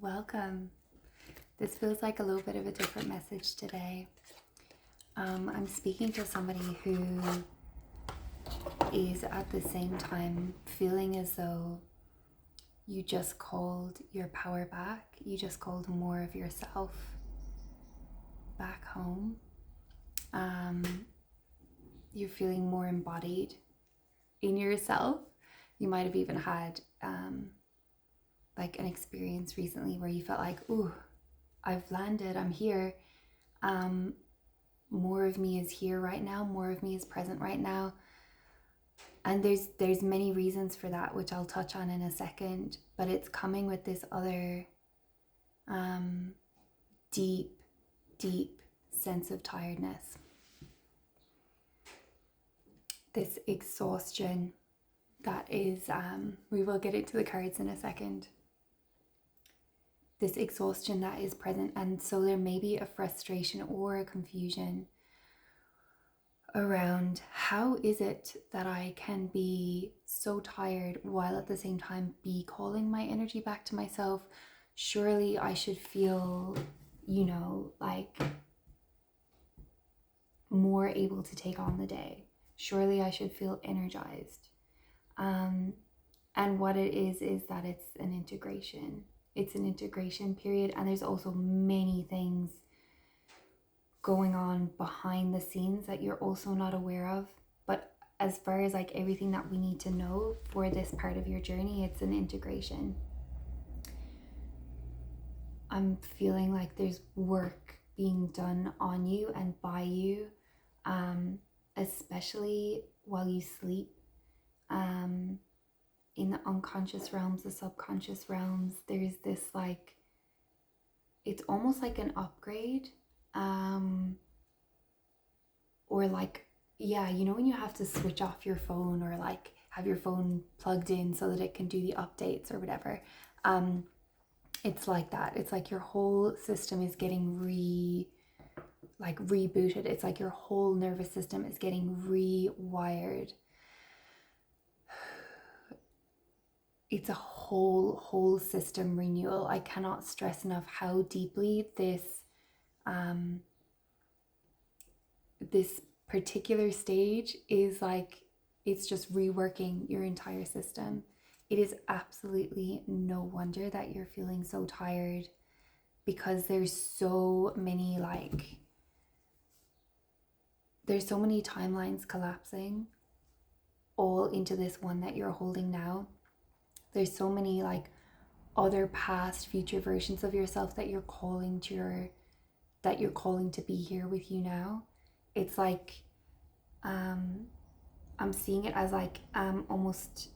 Welcome. This feels like a little bit of a different message today. I'm speaking to somebody who is at the same time feeling as though you just called your power back. You just called more of yourself back home. You're feeling more embodied in yourself. You might have even had like an experience recently where you felt like, ooh, I've landed, I'm here. More of me is here right now, more of me is present right now. And there's many reasons for that, which I'll touch on in a second, but it's coming with this other deep sense of tiredness, this exhaustion that is, we will get into the cards in a second, this exhaustion that is present. And so there may be a frustration or a confusion around how is it that I can be so tired while at the same time be calling my energy back to myself. Surely I should feel, like more able to take on the day. Surely I should feel energized. And what it is that it's an integration. It's an integration period, and there's also many things going on behind the scenes that you're also not aware of. But as far as like everything that we need to know for this part of your journey, it's an integration. I'm feeling like there's work being done on you and by you, especially while you sleep. In the unconscious realms, the subconscious realms, there's this like, it's almost like an upgrade, or like, when you have to switch off your phone or like have your phone plugged in so that it can do the updates or whatever. It's like that. It's like your whole system is getting rebooted. It's like your whole nervous system is getting rewired. It's a whole system renewal. I cannot stress enough how deeply this particular stage is like, it's just reworking your entire system. It is absolutely no wonder that you're feeling so tired, because there's so many timelines collapsing all into this one that you're holding now. There's so many like other past, future versions of yourself that you're calling to be here with you now. It's like, I'm seeing it as like almost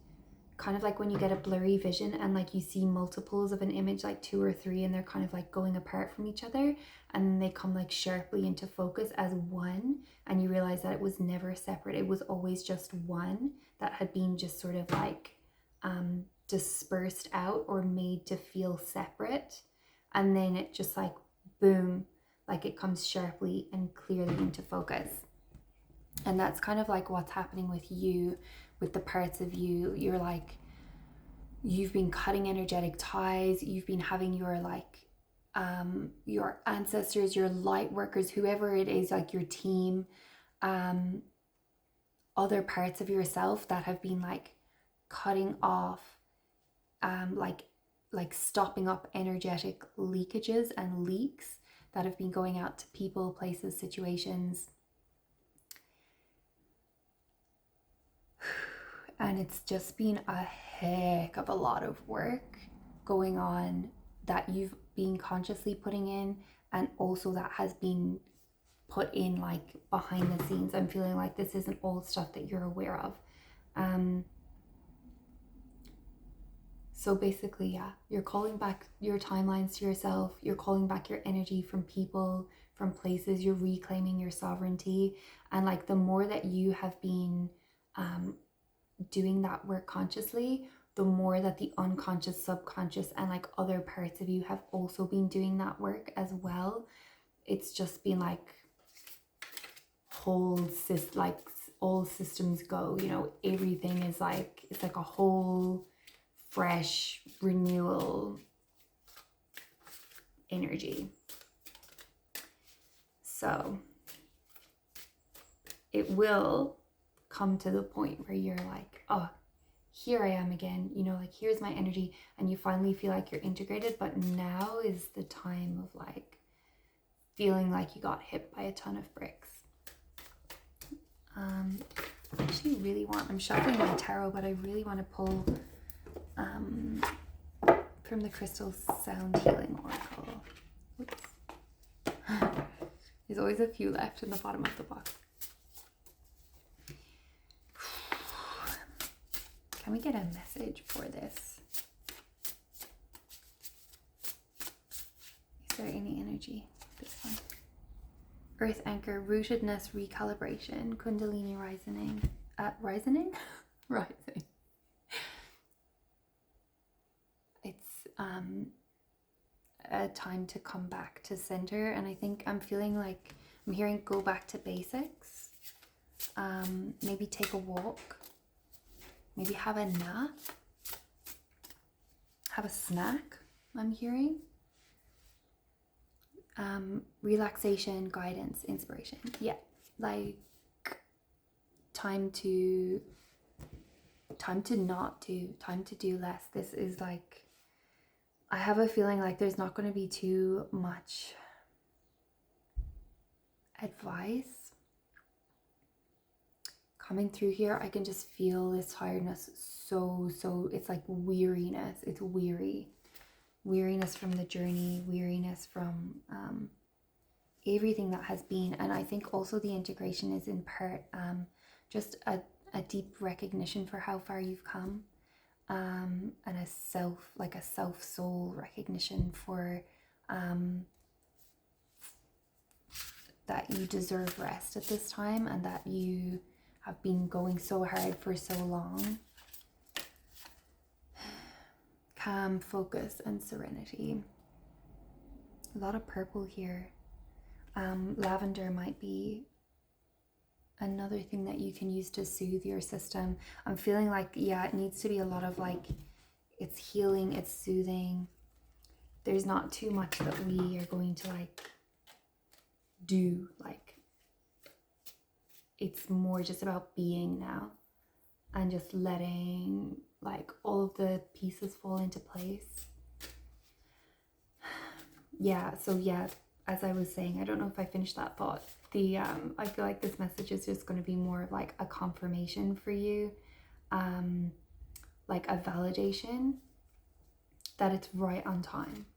kind of like when you get a blurry vision and like you see multiples of an image, like 2 or 3, and they're kind of like going apart from each other, and then they come like sharply into focus as one, and you realize that it was never separate. It was always just one that had been just sort of like dispersed out or made to feel separate, and then it just like boom, like it comes sharply and clearly into focus. And that's kind of like what's happening with you, with the parts of you. You're like, you've been cutting energetic ties. You've been having your like your ancestors, your light workers, whoever it is, like your team, other parts of yourself that have been like cutting off, like stopping up energetic leakages and leaks that have been going out to people, places, situations. And it's just been a heck of a lot of work going on that you've been consciously putting in, and also that has been put in like behind the scenes. I'm feeling like this isn't all stuff that you're aware of. So basically, you're calling back your timelines to yourself. You're calling back your energy from people, from places. You're reclaiming your sovereignty. And like the more that you have been doing that work consciously, the more that the unconscious, subconscious, and like other parts of you have also been doing that work as well. It's just been like all systems go, everything is like, it's like a whole fresh renewal energy. So it will come to the point where you're like, oh, here I am again, you know, like here's my energy, and you finally feel like you're integrated. But now is the time of like feeling like you got hit by a ton of bricks. I actually really want, I'm shuffling my tarot, but I really want to pull from the Crystal Sound Healing Oracle. Oops. There's always a few left in the bottom of the box. Can we get a message for this? Is there any energy? This one. Earth anchor, rootedness, recalibration, Kundalini rising. Rising? Rising. It's a time to come back to center, and I think I'm feeling like I'm hearing go back to basics. Maybe take a walk. Maybe have a nap. Have a snack, I'm hearing. Relaxation, guidance, inspiration. Yeah, like time to not do, time to do less. This is like, I have a feeling like there's not going to be too much advice coming through here. I can just feel this tiredness. So it's like weariness. It's weariness from the journey, weariness from everything that has been. And I think also the integration is in part just a deep recognition for how far you've come, and a self soul recognition for that you deserve rest at this time, and that you have been going so hard for so long. Calm, focus, and serenity. A lot of purple here. Lavender might be another thing that you can use to soothe your system. I'm feeling like, yeah, it needs to be a lot of like, it's healing, it's soothing. There's not too much that we are going to like do. Like, it's more just about being now and just letting like all of the pieces fall into place. Yeah, so yeah, as I was saying, I don't know if I finished that thought. I feel like this message is just going to be more of like a confirmation for you, like a validation that it's right on time.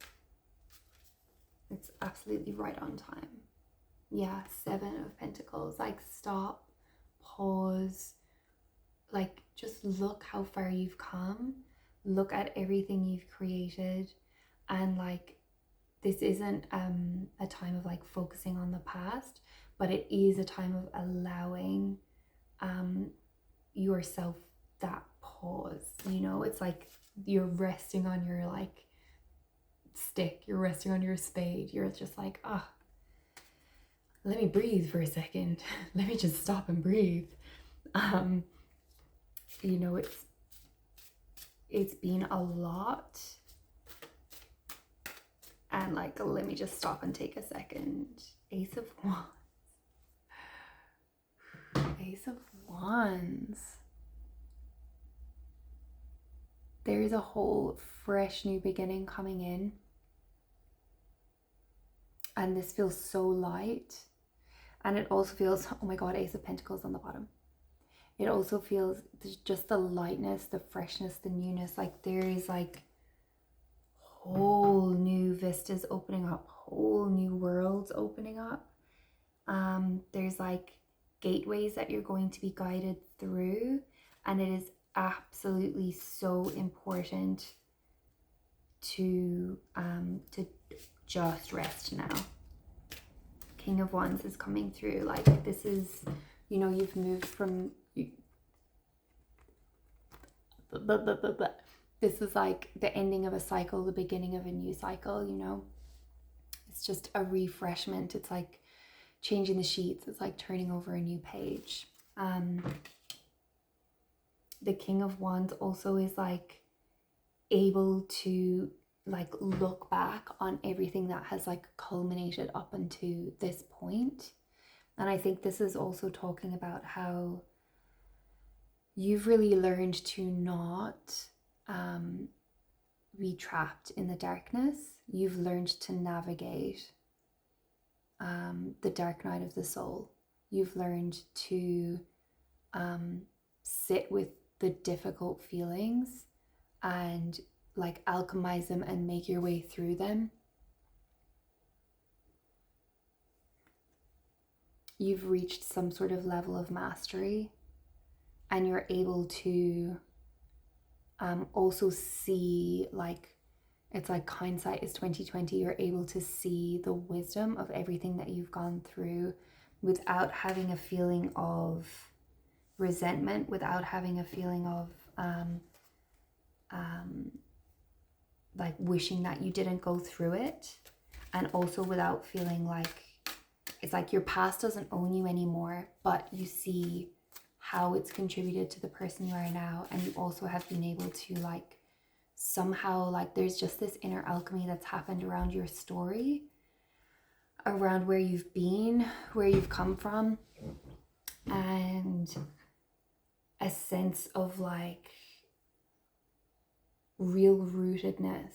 It's absolutely right on time. Yeah, 7 of Pentacles. Like, stop, pause, like just look how far you've come, look at everything you've created, and like, this isn't a time of like focusing on the past, but it is a time of allowing yourself that pause. You know, it's like you're resting on your like stick, you're resting on your spade, you're just like, let me breathe for a second. Let me just stop and breathe. You know, it's been a lot, and like, let me just stop and take a second. Ace of Wands. Ace of Wands. There is a whole fresh new beginning coming in, and this feels so light. And it also feels, oh my god, Ace of Pentacles on the bottom. It also feels just the lightness, the freshness, the newness. Like, there is like whole new vistas opening up, whole new worlds opening up. There's like gateways that you're going to be guided through, and it is absolutely so important to just rest now. King of Wands is coming through. Like, this is, you know, you've moved from this is like the ending of a cycle, the beginning of a new cycle, you know. It's just a refreshment. It's like changing the sheets. It's like turning over a new page. The King of Wands also is like able to like look back on everything that has like culminated up until this point. And I think this is also talking about how you've really learned to not be trapped in the darkness. You've learned to navigate the dark night of the soul. You've learned to sit with the difficult feelings and like alchemize them and make your way through them. You've reached some sort of level of mastery, and you're able to also see, like, it's like hindsight is 2020. You're able to see the wisdom of everything that you've gone through without having a feeling of resentment, without having a feeling of like wishing that you didn't go through it, and also without feeling like it's like your past doesn't own you anymore, but you see how it's contributed to the person you are now, and you also have been able to like somehow, like, there's just this inner alchemy that's happened around your story, around where you've been, where you've come from, and a sense of like real rootedness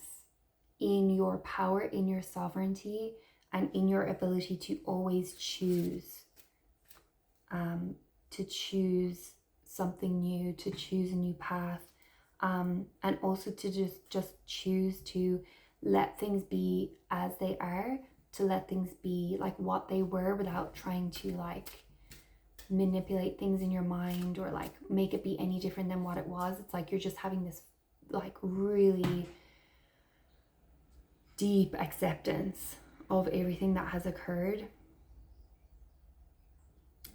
in your power, in your sovereignty, and in your ability to always choose something new, to choose a new path, and also to just choose to let things be as they are, to let things be like what they were without trying to like manipulate things in your mind or like make it be any different than what it was. It's like you're just having this like really deep acceptance of everything that has occurred.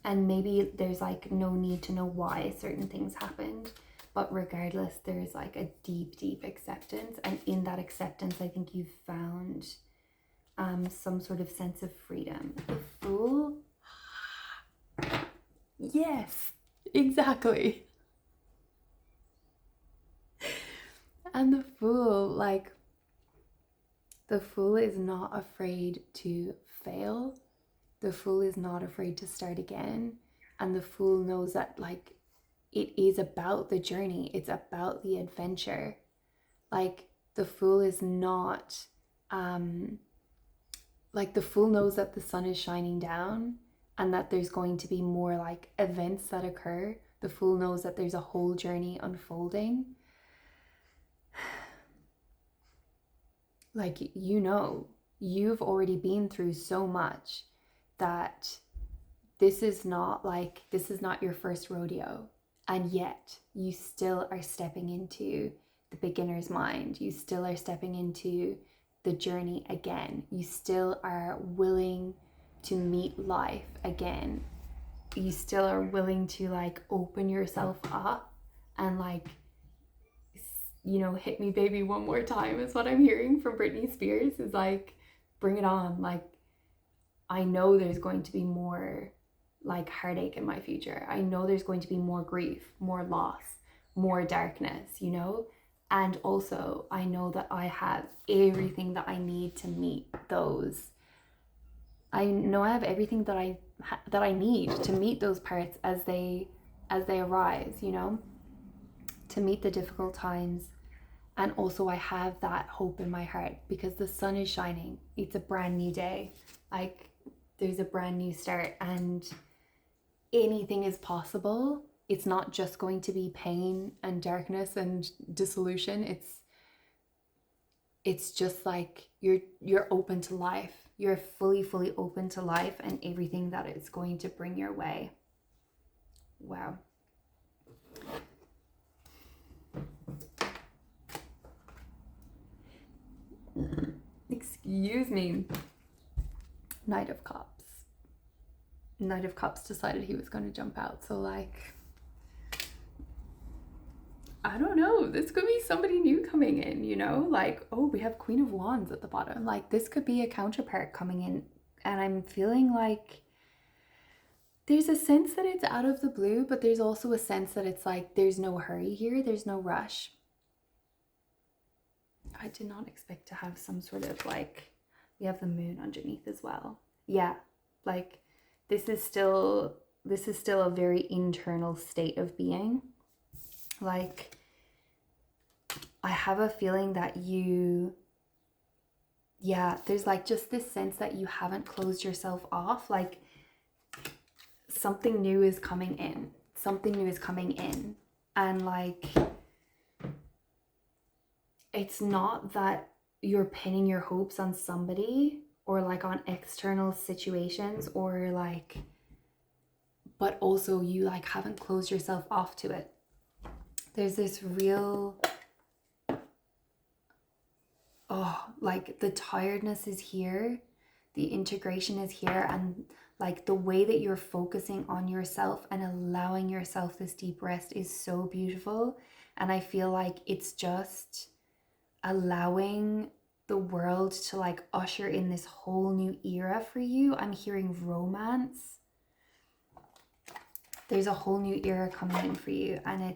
And maybe there's like no need to know why certain things happened, but regardless, there's like a deep acceptance. And in that acceptance, I think you've found some sort of sense of freedom. The Fool. Yes, exactly. And the Fool, like, the Fool is not afraid to fail. The Fool is not afraid to start again. And the Fool knows that, like, it is about the journey. It's about the adventure. Like, the Fool is not, like, the Fool knows that the sun is shining down and that there's going to be more, like, events that occur. The Fool knows that there's a whole journey unfolding. Like, you know, you've already been through so much that this is not your first rodeo, and yet you still are stepping into the beginner's mind. You still are stepping into the journey again. You still are willing to meet life again. You still are willing to like open yourself up and like, you know, hit me baby one more time is what I'm hearing from Britney Spears, is like, bring it on. Like, I know there's going to be more like heartache in my future. I know there's going to be more grief, more loss, more darkness, you know? And also I know that I have everything that I need to meet those. I know I have everything that I need to meet those parts as they arise, you know, to meet the difficult times. And also I have that hope in my heart because the sun is shining. It's a brand new day. Like, there's a brand new start and anything is possible. It's not just going to be pain and darkness and dissolution. It's just like you're open to life. You're fully open to life and everything that it's going to bring your way. Wow. Excuse me. Knight of Cups. Knight of Cups decided he was going to jump out. So like, I don't know. This could be somebody new coming in, you know? Like, oh, we have Queen of Wands at the bottom. Like, this could be a counterpart coming in. And I'm feeling like there's a sense that it's out of the blue, but there's also a sense that it's like there's no hurry here. There's no rush. I did not expect to have some sort of like, we have the moon underneath as well. Yeah, like this is still a very internal state of being. Like, I have a feeling that there's like just this sense that you haven't closed yourself off. Like something new is coming in. Something new is coming in. And like, it's not that you're pinning your hopes on somebody or like on external situations or like, but also you like haven't closed yourself off to it. There's this real, like the tiredness is here, the integration is here, and like the way that you're focusing on yourself and allowing yourself this deep rest is so beautiful. And I feel like it's just allowing the world to like usher in this whole new era for you. I'm hearing romance. There's a whole new era coming in for you, and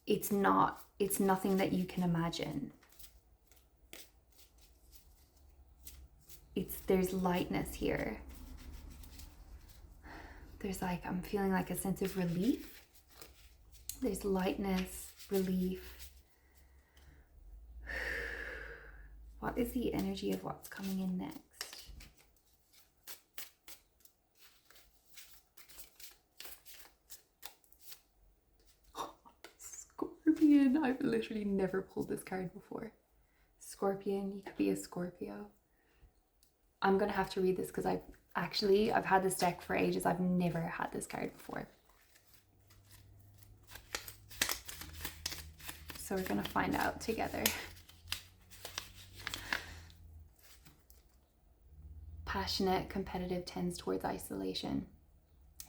it's nothing that you can imagine. There's lightness here. There's like, I'm feeling like a sense of relief. There's lightness, relief. What is the energy of what's coming in next? Scorpion. I've literally never pulled this card before. Scorpion, you could be a Scorpio. I'm gonna have to read this because I've had this deck for ages. I've never had this card before. So we're gonna find out together. Passionate, competitive, tends towards isolation.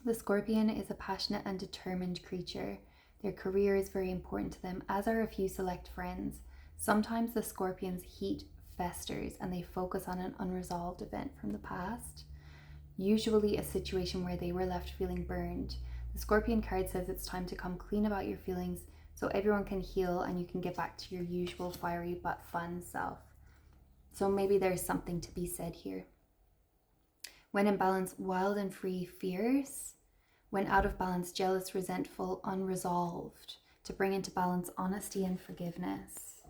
The Scorpion is a passionate and determined creature. Their career is very important to them, as are a few select friends. Sometimes the Scorpion's heat festers and they focus on an unresolved event from the past, usually a situation where they were left feeling burned. The Scorpion card says it's time to come clean about your feelings so everyone can heal and you can get back to your usual fiery but fun self. So maybe there's something to be said here. When in balance, wild and free, fierce. When out of balance, jealous, resentful, unresolved. To bring into balance honesty and forgiveness.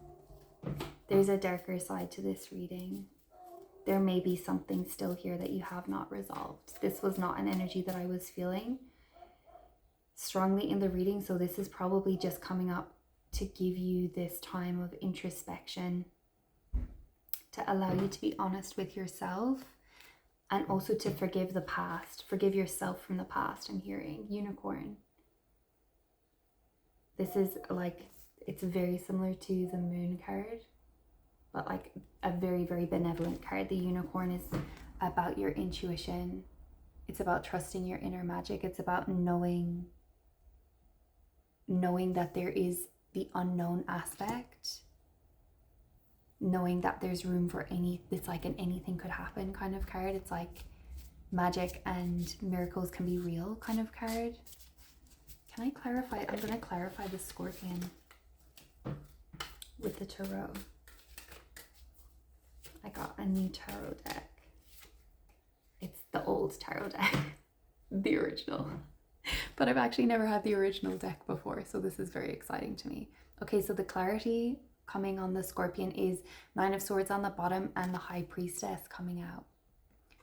There's a darker side to this reading. There may be something still here that you have not resolved. This was not an energy that I was feeling strongly in the reading, so this is probably just coming up to give you this time of introspection, to allow you to be honest with yourself, and also to forgive the past. Forgive yourself from the past. I'm hearing Unicorn. This is like, it's very similar to the Moon card, but like a very, very benevolent card. The Unicorn is about your intuition. It's about trusting your inner magic. It's about knowing that there is the unknown aspect, knowing that there's room for it's like an anything could happen kind of card. It's like magic and miracles can be real kind of card. Can I clarify? I'm going to clarify the Scorpion with the tarot. I got a new tarot deck. It's the old tarot deck, the original. But I've actually never had the original deck before, so this is very exciting to me. Okay, so the clarity coming on the Scorpion is Nine of Swords on the bottom and the High Priestess coming out.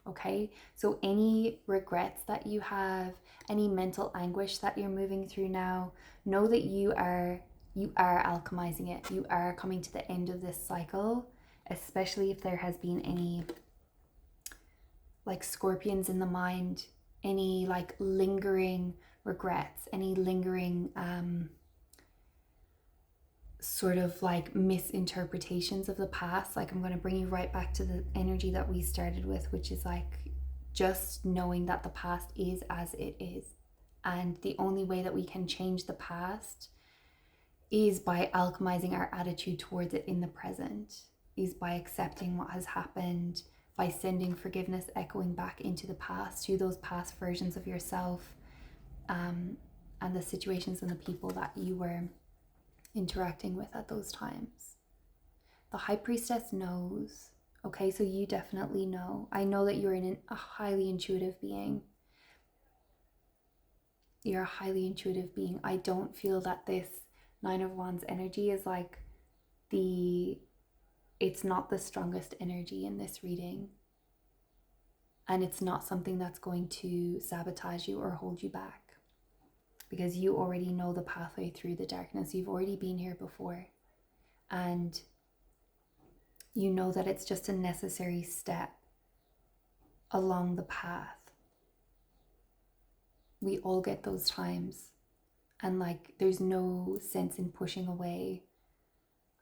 Okay, so any regrets that you have, any mental anguish that you're moving through now, know that you are alchemizing it. You are coming to the end of this cycle, especially if there has been any like scorpions in the mind, any like lingering regrets, any lingering sort of like misinterpretations of the past. Like, I'm going to bring you right back to the energy that we started with, which is like just knowing that the past is as it is, and the only way that we can change the past is by alchemizing our attitude towards it in the present, is by accepting what has happened, by sending forgiveness echoing back into the past, to those past versions of yourself, and the situations and the people that you were interacting with at those times. The High Priestess knows. Okay, so you definitely know. I know that you're a highly intuitive being. You're a highly intuitive being. I don't feel that this Nine of Wands energy is like it's not the strongest energy in this reading. And it's not something that's going to sabotage you or hold you back, because you already know the pathway through the darkness. You've already been here before. And you know that it's just a necessary step along the path. We all get those times, and like there's no sense in pushing away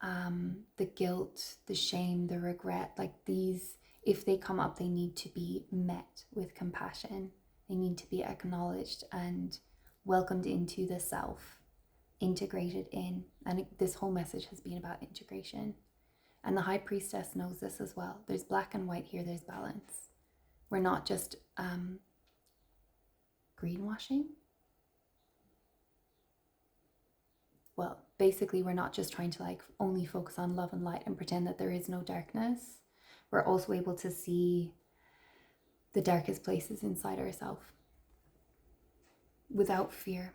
the guilt, the shame, the regret. Like these, if they come up, they need to be met with compassion. They need to be acknowledged and welcomed into the self, integrated in. And this whole message has been about integration. And the High Priestess knows this as well. There's black and white here, there's balance. We're not just greenwashing. Well, basically, we're not just trying to like only focus on love and light and pretend that there is no darkness. We're also able to see the darkest places inside ourselves without fear.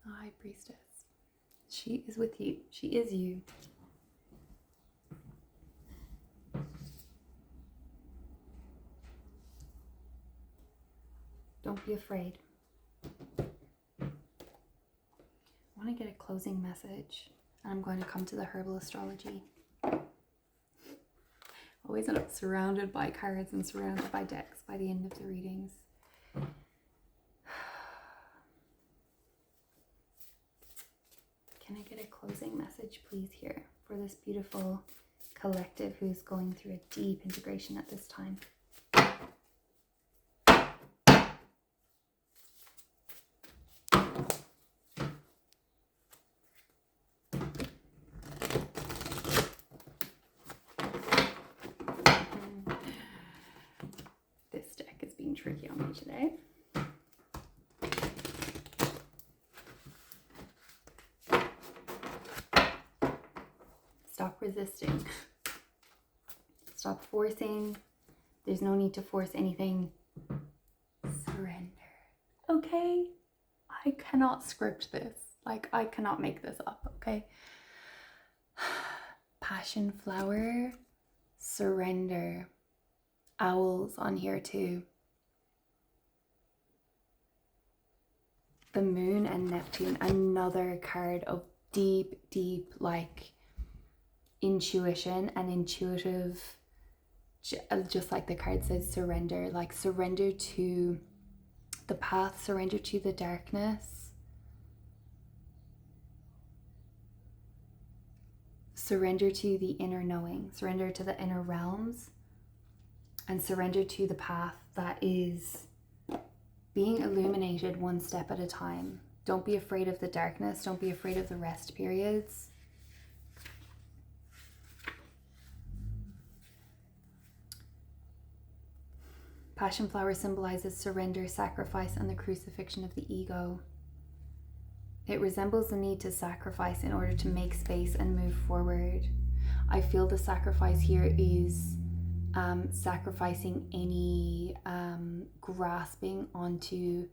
The High Priestess. She is with you. She is you. Don't be afraid. I want to get a closing message, and I'm going to come to the herbal astrology. Always end up surrounded by cards and surrounded by decks by the end of the readings. Can I get a closing message, please, here for this beautiful collective who's going through a deep integration at this time? This deck is being tricky on me today. Stop resisting. Stop forcing. There's no need to force anything. Surrender. Okay? I cannot script this. Like, I cannot make this up, okay? Passion flower. Surrender. Owls on here too. The moon and Neptune. Another card of deep, deep, like, intuition and intuitive, just like the card says, surrender. Like surrender to the path, surrender to the darkness, surrender to the inner knowing, surrender to the inner realms, and surrender to the path that is being illuminated one step at a time. Don't be afraid of the darkness. Don't be afraid of the rest periods. Passion flower symbolizes surrender, sacrifice, and the crucifixion of the ego. It resembles the need to sacrifice in order to make space and move forward. I feel the sacrifice here is sacrificing any grasping onto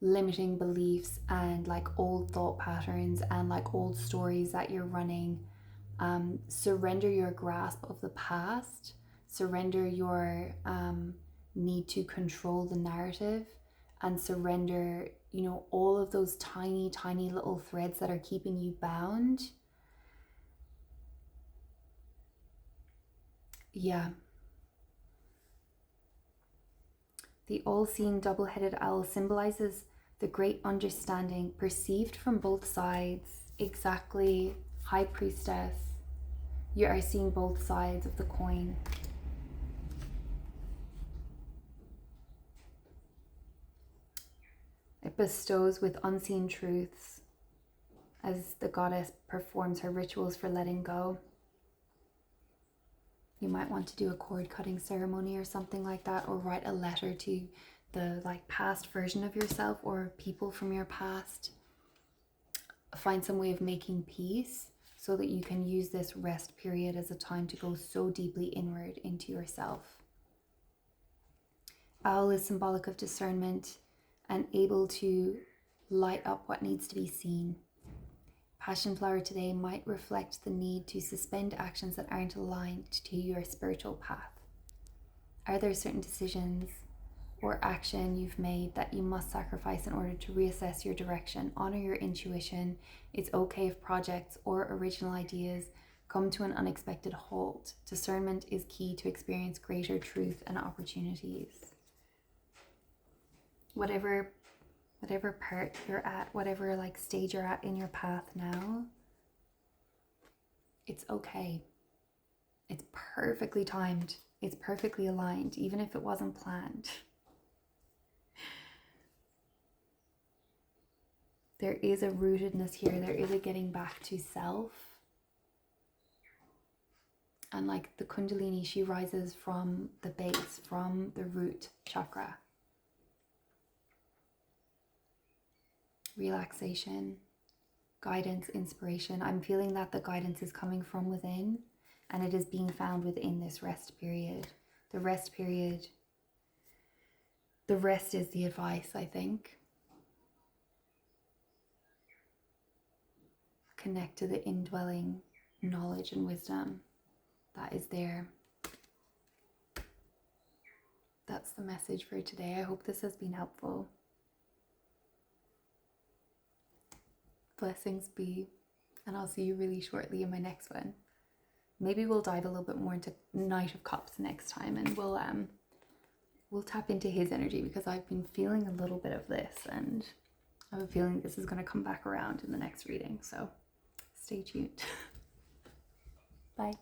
limiting beliefs and like old thought patterns and like old stories that you're running. Surrender your grasp of the past. Surrender your need to control the narrative, and surrender, you know, all of those tiny little threads that are keeping you bound. Yeah. The all-seeing double-headed owl symbolizes the great understanding perceived from both sides. Exactly. High Priestess, you are seeing both sides of the coin. It bestows with unseen truths as the goddess performs her rituals for letting go. You might want to do a cord cutting ceremony or something like that, or write a letter to the like past version of yourself or people from your past. Find some way of making peace so that you can use this rest period as a time to go so deeply inward into yourself. Owl is symbolic of discernment and able to light up what needs to be seen. Passion flower today might reflect the need to suspend actions that aren't aligned to your spiritual path. Are there certain decisions or action you've made that you must sacrifice in order to reassess your direction? Honor your intuition. It's okay if projects or original ideas come to an unexpected halt. Discernment is key to experience greater truth and opportunities. Whatever part you're at, whatever like stage you're at in your path now, it's okay. It's perfectly timed. It's perfectly aligned, even if it wasn't planned. There is a rootedness here. There is a getting back to self. And like the Kundalini, she rises from the base, from the root chakra. Relaxation, guidance, inspiration. I'm feeling that the guidance is coming from within, and it is being found within this rest period. The rest period, the rest is the advice, I think. Connect to the indwelling knowledge and wisdom that is there. That's the message for today. I hope this has been helpful. Blessings be, and I'll see you really shortly in my next one. Maybe we'll dive a little bit more into Knight of Cups next time, and we'll tap into his energy, because I've been feeling a little bit of this, and I have a feeling this is going to come back around in the next reading, so stay tuned. Bye.